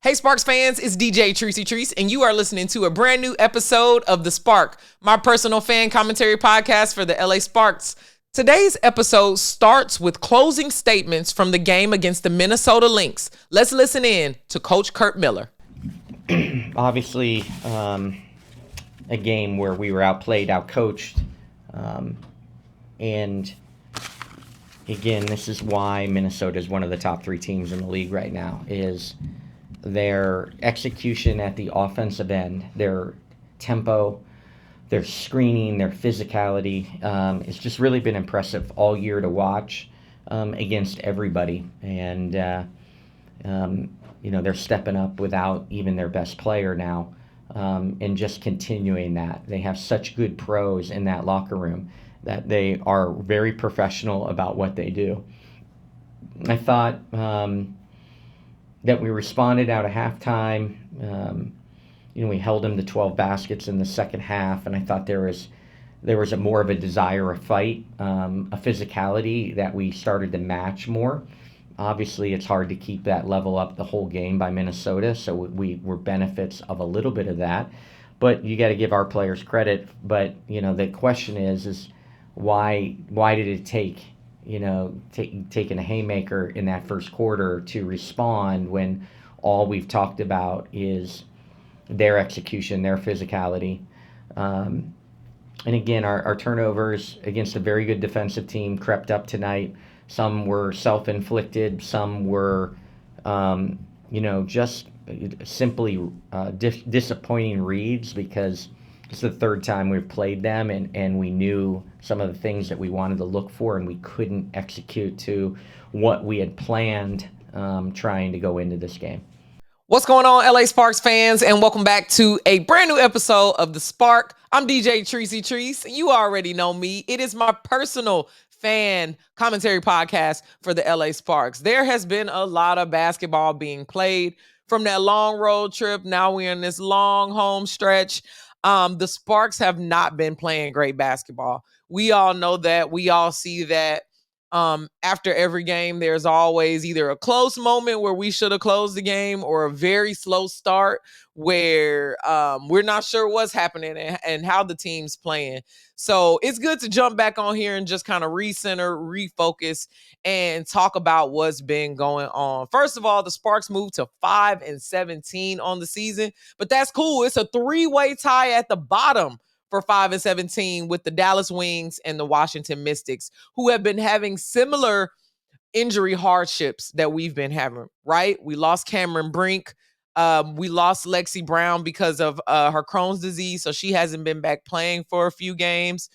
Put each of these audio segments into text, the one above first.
Hey Sparks fans, it's DJ Trice, and you are listening to a brand new episode of The Spark, my personal fan commentary podcast for the LA Sparks. Today's episode starts with closing statements from the game against the Minnesota Lynx. Let's listen in to Coach Curt Miller. Obviously, a game where we were outplayed, outcoached, and again, this is why Minnesota is one of the top three teams in the league right now, is their execution at the offensive end, their tempo, their screening, their physicality. It's just really been impressive all year to watch against everybody. And, they're stepping up without even their best player now, and just continuing that. They have such good pros in that locker room that they are very professional about what they do. I thought that we responded out of halftime. We held them to 12 baskets in the second half, and I thought there was a more of a desire, a fight, a physicality that we started to match more. Obviously, it's hard to keep that level up the whole game by Minnesota, so we were benefits of a little bit of that. But you got to give our players credit. But the question is why did it take? Taking a haymaker in that first quarter to respond when all we've talked about is their execution, their physicality. And again, our turnovers against a very good defensive team crept up tonight. Some were self-inflicted. Some were, just simply disappointing reads because it's the third time we've played them, and we knew some of the things that we wanted to look for, and we couldn't execute to what we had planned trying to go into this game. What's going on, LA Sparks fans, and welcome back to a brand new episode of The Spark. I'm DJ Trice. You already know me. It is my personal fan commentary podcast for the LA Sparks. There has been a lot of basketball being played from that long road trip. Now we're in this long home stretch. The Sparks have not been playing great basketball. We all know that. We all see that. After every game, there's always either a close moment where we should have closed the game or a very slow start where we're not sure what's happening and how the team's playing. So it's good to jump back on here and just kind of recenter, refocus, and talk about what's been going on. First of all, the Sparks moved to 5-17 on the season, but that's cool. It's a three-way tie at the bottom for 5-17 with the Dallas Wings and the Washington Mystics, who have been having similar injury hardships that we've been having, right? We lost Cameron Brink. We lost Lexi Brown because of her Crohn's disease, so she hasn't been back playing for a few games.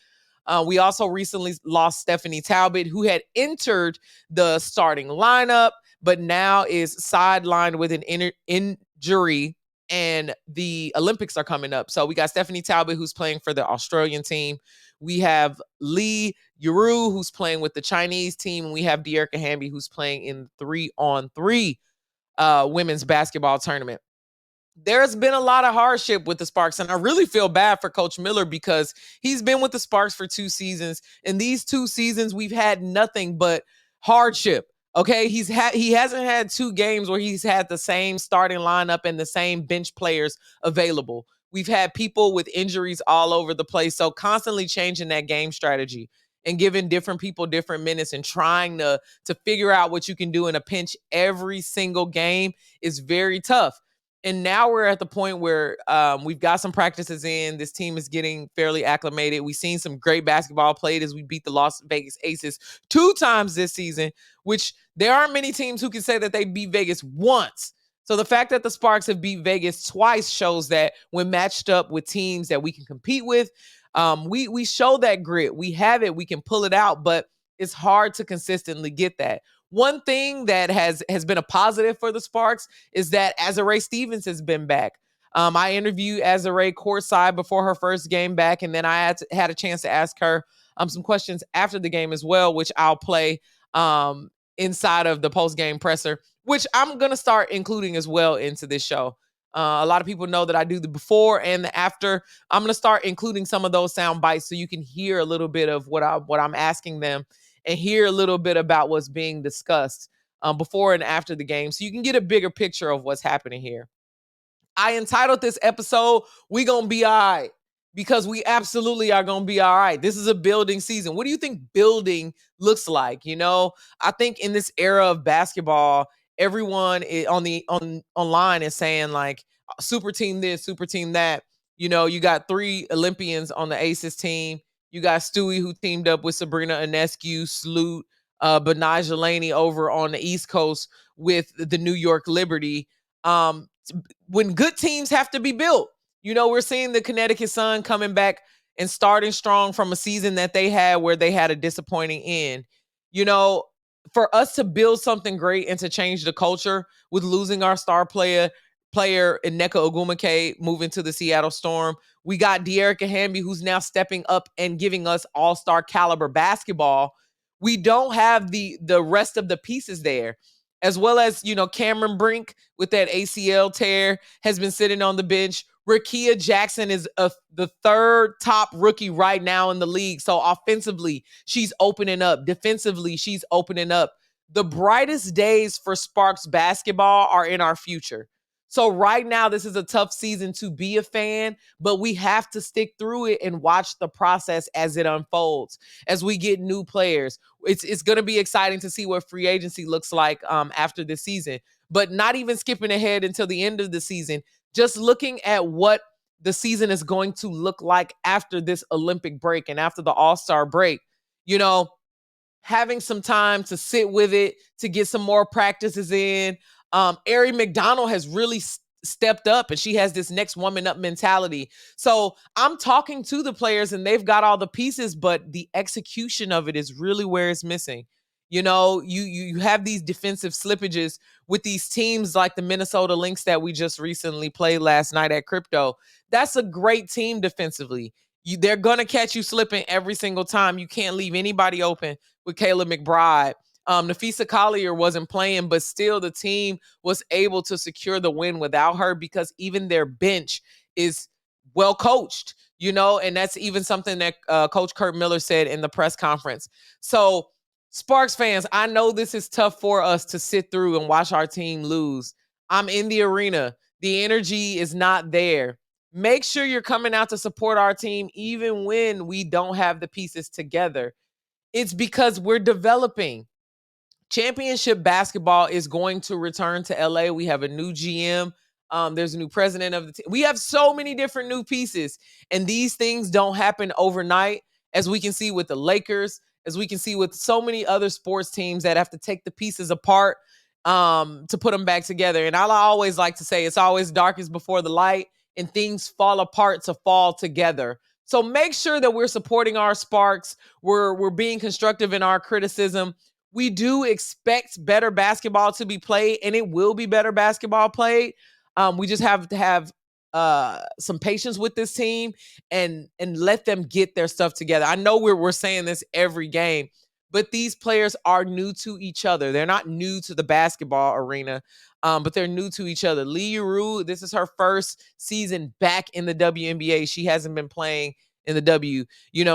We also recently lost Stephanie Talbot, who had entered the starting lineup, but now is sidelined with an injury, and the Olympics are coming up. So we got Stephanie Talbot, who's playing for the Australian team. We have Lee Yuru, who's playing with the Chinese team. And we have De'Erica Hamby, who's playing in 3-on-3 women's basketball tournament. There's been a lot of hardship with the Sparks, and I really feel bad for Coach Miller because he's been with the Sparks for 2 seasons. In these 2 seasons, we've had nothing but hardship. Okay, he hasn't had 2 games where he's had the same starting lineup and the same bench players available. We've had people with injuries all over the place, so constantly changing that game strategy and giving different people different minutes and trying to figure out what you can do in a pinch every single game is very tough. And now we're at the point where we've got some practices in. This team is getting fairly acclimated. We've seen some great basketball played as we beat the Las Vegas Aces 2 times this season, which there aren't many teams who can say that they beat Vegas once. So the fact that the Sparks have beat Vegas twice shows that when matched up with teams that we can compete with, we show that grit. We have it. We can pull it out, but it's hard to consistently get that. One thing that has been a positive for the Sparks is that Azurá Stevens has been back. I interviewed Azurá courtside before her first game back, and then I had a chance to ask her some questions after the game as well, which I'll play inside of the post-game presser, which I'm going to start including as well into this show. A lot of people know that I do the before and the after. I'm going to start including some of those sound bites so you can hear a little bit of what I'm asking them and hear a little bit about what's being discussed. before and after the game, so you can get a bigger picture of what's happening here. I entitled this episode, "We Gonna Be All Right," because we absolutely are gonna be all right. This is a building season. What do you think building looks like? I think in this era of basketball, everyone online is saying like super team this, super team that. You got 3 Olympians on the Aces team. You got Stewie, who teamed up with Sabrina Ionescu, Sloot, Benaj Laney over on the East Coast with the New York Liberty. When good teams have to be built, we're seeing the Connecticut Sun coming back and starting strong from a season that they had where they had a disappointing end. For us to build something great and to change the culture with losing our star player Nneka Ogwumike moving to the Seattle Storm. We got De'Erica Hamby, who's now stepping up and giving us all-star caliber basketball. We don't have the rest of the pieces there. As well as, Cameron Brink with that ACL tear has been sitting on the bench. Rakia Jackson is the 3rd top rookie right now in the league. So offensively, she's opening up. Defensively, she's opening up. The brightest days for Sparks basketball are in our future. So right now, this is a tough season to be a fan, but we have to stick through it and watch the process as it unfolds, as we get new players. It's going to be exciting to see what free agency looks like after this season, but not even skipping ahead until the end of the season, just looking at what the season is going to look like after this Olympic break and after the All-Star break. Having some time to sit with it, to get some more practices in. Ari McDonald has really stepped up, and she has this next woman up mentality. So I'm talking to the players, and they've got all the pieces, but the execution of it is really where it's missing. You have these defensive slippages with these teams like the Minnesota Lynx that we just recently played last night at Crypto. That's a great team defensively. They're going to catch you slipping every single time. You can't leave anybody open with Kayla McBride. Nafisa Collier wasn't playing, but still the team was able to secure the win without her because even their bench is well coached, and that's even something that Coach Kurt Miller said in the press conference. So Sparks fans, I know this is tough for us to sit through and watch our team lose. I'm in the arena. The energy is not there. Make sure you're coming out to support our team even when we don't have the pieces together. It's because we're developing. Championship basketball is going to return to LA. We have a new GM. There's a new president of the team. We have so many different new pieces, and these things don't happen overnight, as we can see with the Lakers, as we can see with so many other sports teams that have to take the pieces apart to put them back together. And I always like to say it's always darkest before the light, and things fall apart to fall together. So make sure that we're supporting our Sparks. We're being constructive in our criticism. We do expect better basketball to be played, and it will be better basketball played. We just have to have some patience with this team and let them get their stuff together. I know we're saying this every game, but these players are new to each other. They're not new to the basketball arena, but they're new to each other. Lee Rue, this is her first season back in the WNBA. She hasn't been playing in the W.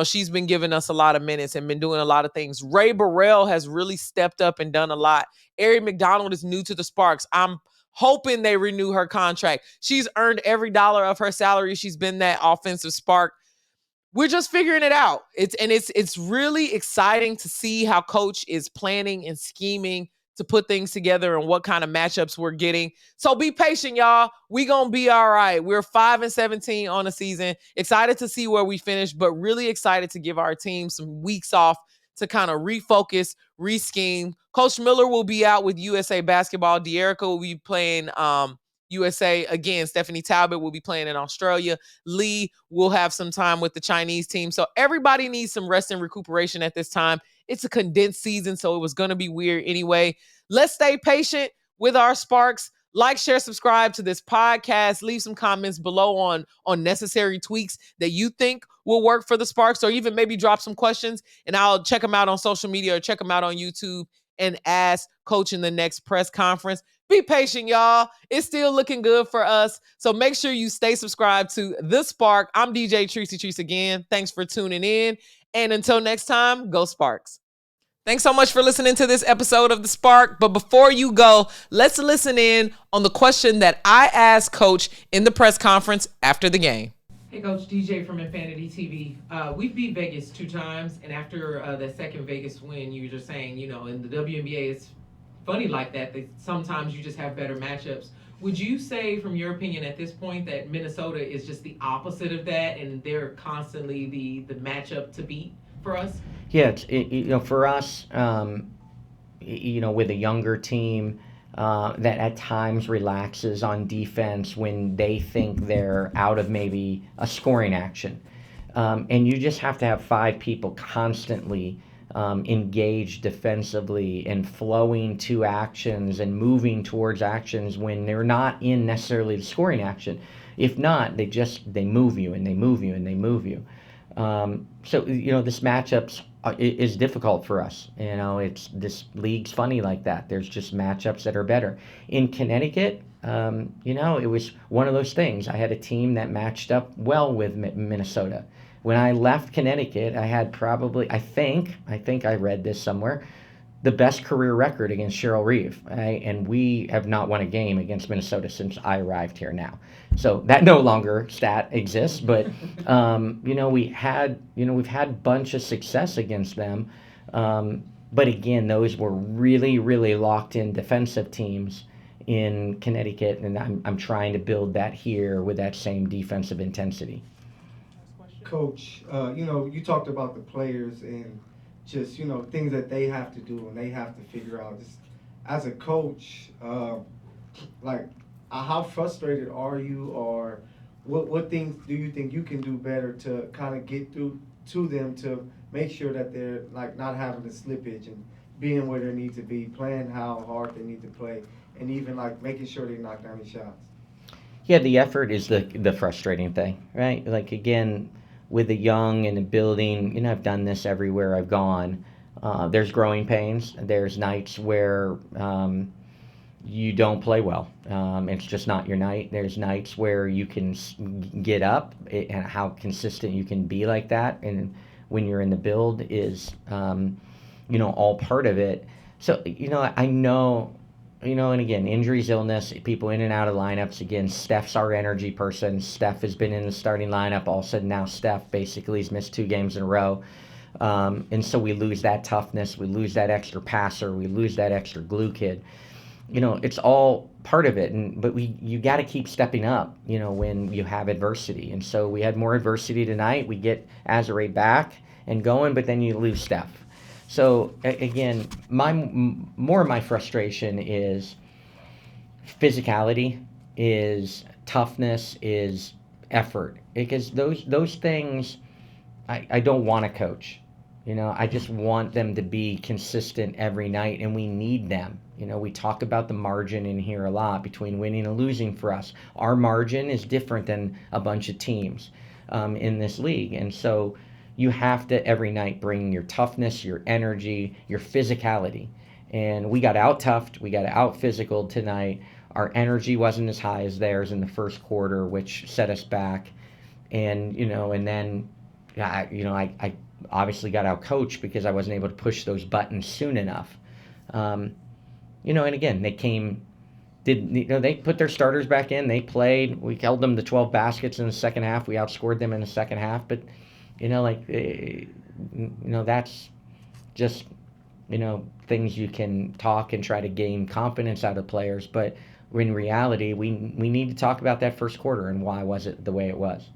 She's been giving us a lot of minutes and been doing a lot of things. Ray Burrell has really stepped up and done a lot. Ari McDonald is new to the Sparks. I'm hoping they renew her contract. She's earned every dollar of her salary. She's been that offensive spark. We're just figuring it out. It's really exciting to see how Coach is planning and scheming to put things together and what kind of matchups we're getting. So be patient, y'all. We gonna be all right. We're 5-17 on the season. Excited to see where we finish, but really excited to give our team some weeks off to kind of refocus, re-scheme. Coach Miller will be out with USA basketball. De'Erica will be playing USA again. Stephanie Talbot will be playing in Australia. Lee will have some time with the Chinese team. So everybody needs some rest and recuperation at this time. It's a condensed season, so it was going to be weird anyway. Let's stay patient with our Sparks. Like, share, subscribe to this podcast. Leave some comments below on necessary tweaks that you think will work for the Sparks, or even maybe drop some questions, and I'll check them out on social media or check them out on YouTube and ask Coach in the next press conference. Be patient, y'all. It's still looking good for us. So make sure you stay subscribed to The Spark. I'm DJ Trice again. Thanks for tuning in. And until next time, go Sparks. Thanks so much for listening to this episode of The Spark. But before you go, let's listen in on the question that I asked Coach in the press conference after the game. Hey, Coach, DJ from Infinity TV. We've beat Vegas 2 times, and after that second Vegas win, you were just saying, in the WNBA, it's funny like that sometimes you just have better matchups. Would you say, from your opinion at this point, that Minnesota is just the opposite of that, and they're constantly the matchup to beat for us? Yeah, for us, with a younger team that at times relaxes on defense when they think they're out of maybe a scoring action. And you just have to have 5 people constantly engaged defensively and flowing to actions and moving towards actions when they're not in necessarily the scoring action. If not, they move you and they move you and they move you. So this matchups is difficult for us. This league's funny like that. There's just matchups that are better. In Connecticut, it was one of those things. I had a team that matched up well with Minnesota. When I left Connecticut, I had probably, I think I read this somewhere, the best career record against Cheryl Reeve, right? And we have not won a game against Minnesota since I arrived here now. So that no longer stat exists, but we've had a bunch of success against them. But again, those were really, really locked in defensive teams in Connecticut, and I'm trying to build that here with that same defensive intensity. Coach, you talked about the players and just, things that they have to do and they have to figure out. Just as a coach, how frustrated are you, or what things do you think you can do better to kind of get through to them to make sure that they're not having the slippage and being where they need to be, playing how hard they need to play, and even making sure they knock down the shots? Yeah, the effort is the frustrating thing, right? Again, with the young and the building, I've done this everywhere I've gone. There's growing pains. There's nights where you don't play well. It's just not your night. There's nights where you can get up, and how consistent you can be like that. And when you're in the build is, all part of it. So, I know, and again, injuries, illness, people in and out of lineups. Again, Steph's our energy person. Steph has been in the starting lineup. All of a sudden now Steph basically has missed 2 games in a row. And so we lose that toughness. We lose that extra passer. We lose that extra glue kid. It's all part of it. But you got to keep stepping up, when you have adversity. And so we had more adversity tonight. We get Azare back and going, but then you lose Steph. So again, more of my frustration is physicality, is toughness, is effort. Because those things, I don't want to coach. I just want them to be consistent every night, and we need them. We talk about the margin in here a lot between winning and losing for us. Our margin is different than a bunch of teams in this league, and so you have to every night bring your toughness, your energy, your physicality. And we got out-toughed, we got out-physical tonight. Our energy wasn't as high as theirs in the first quarter, which set us back. And, and then, I obviously got out-coached because I wasn't able to push those buttons soon enough. And again, they put their starters back in, they played, we held them to 12 baskets in the second half, we outscored them in the second half, but that's just, things you can talk and try to gain confidence out of players. But in reality, we need to talk about that first quarter and why was it the way it was.